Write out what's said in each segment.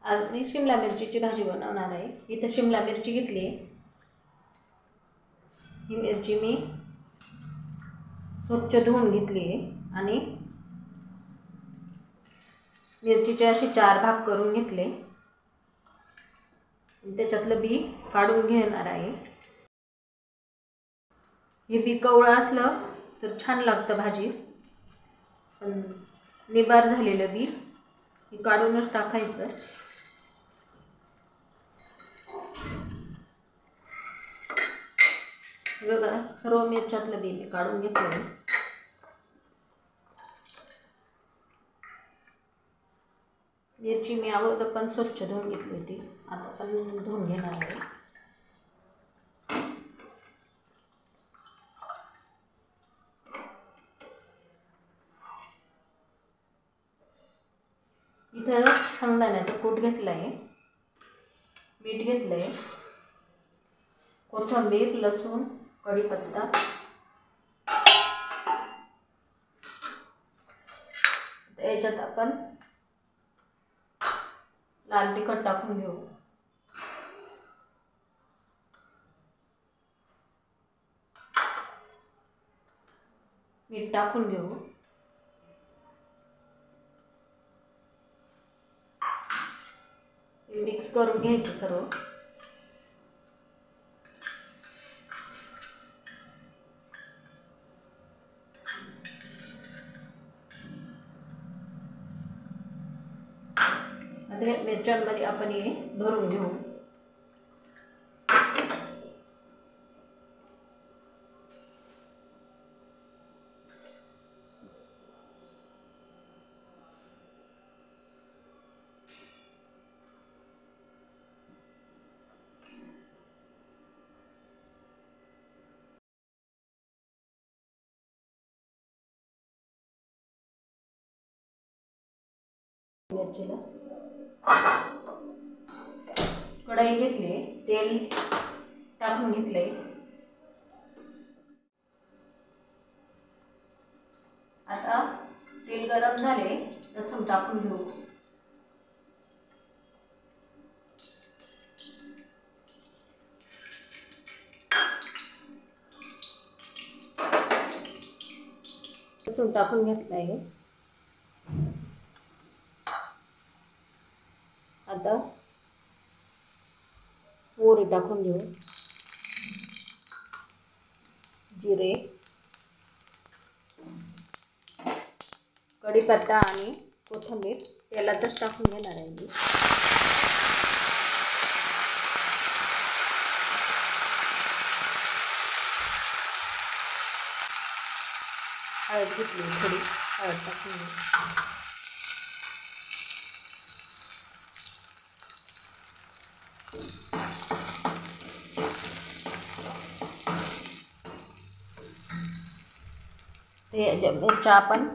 आज मी शिमला मिरचीची भाजी बनवणार आहे। इथे शिमला मिरची घेतली आहे। ही मिरची मी स्वच्छ धुवून घेतली आहे आणि मिरचीचे असे 4 भाग करून घेतले। त्याच्यातलं बी काढून घेणार आहे। हे बी कवळं असलं तर छान लागतं भाजी, पण निबार झालेलं बी हे काढूनच टाकायचं। बघा, सर्व मिरच्यातलं बी मी काढून घेतलं। मिरची मी अगोदर पण स्वच्छ धुवून घेतली होती, आता पण धुवून घेणार आहे। इथं शेंगदाण्याचं कूट घेतलं आहे, मीठ घेतलं आहे, कोथिंबीर, लसूण, कढीपत्ता, याच्यात आपण लाल तिखट टाकून घेऊ। मीठ टाकून घेऊ। मिक्स करून घ्यायचं सर्व। आता मिरच्यांमध्ये आपण हे भरून घेऊ। मिरचीला कढई घेतली, तेल टाकून घेतले। आता तेल गरम झाले, लसूण टाकून घेऊ। लसूण टाकून घेतलंय। आता मोहरी टाकून घेऊ, जिरे, कढीपत्ता आणि कोथिंबीर तेलातच टाकून घेणार आहे मी। हळद घेतली, थोडी हळद टाकून घेऊ। ते ज्या मिरच्या आपण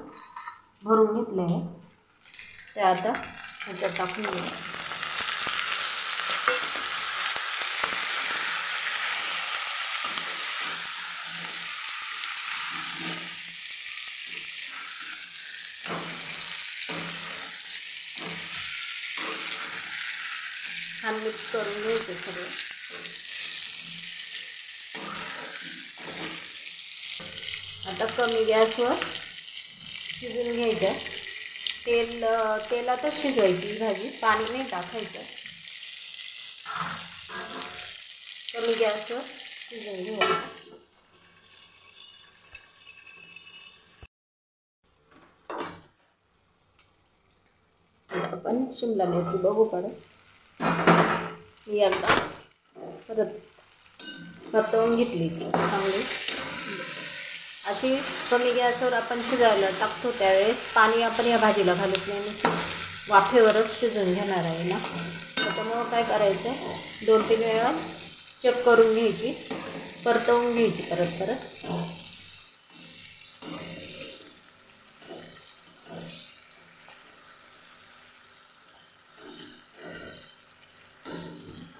भरून घेतले आहे ते आता ह्याच्यात टाकून घेऊ। छान मिक्स करून घ्यायचे सगळं। आता कमी गॅसवर शिजून घ्यायचं। तेलातच शिजवायची भाजी, पाणी नाही टाकायचं। कमी गॅसवर शिजवून घ्यायचं। आपण शिमला मिरची बघू परत, एकदा परत परतवून घेतली चांगली। अशी कमी गॅसवर आपण शिजायला टाकतो त्यावेळेस पाणी आपण या भाजीला घालत नाही, वाफेवरच शिजवून घेणार आहे ना। त्याच्यामुळं काय करायचं, 2-3 वेळा चेक करून घ्यायची, परतवून घ्यायची परत।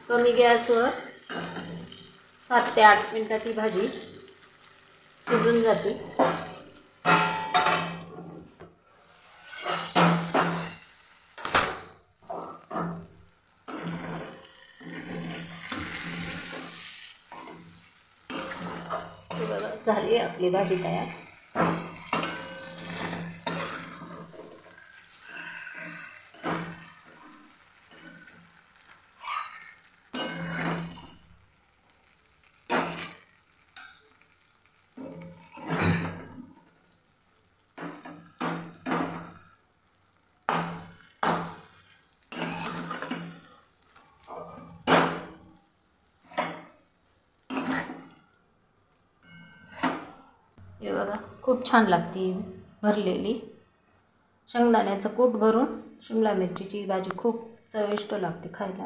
कमी गॅसवर 7 ते 8 मिनिटात ही भाजी शिजून जाते। झाली आपली भाजी तयार. हे बघा खूप छान लागते भरलेली. शेंगदाण्याचं कूट भरून शिमला मिरचीची भाजी खूप चविष्ट लागते खायला.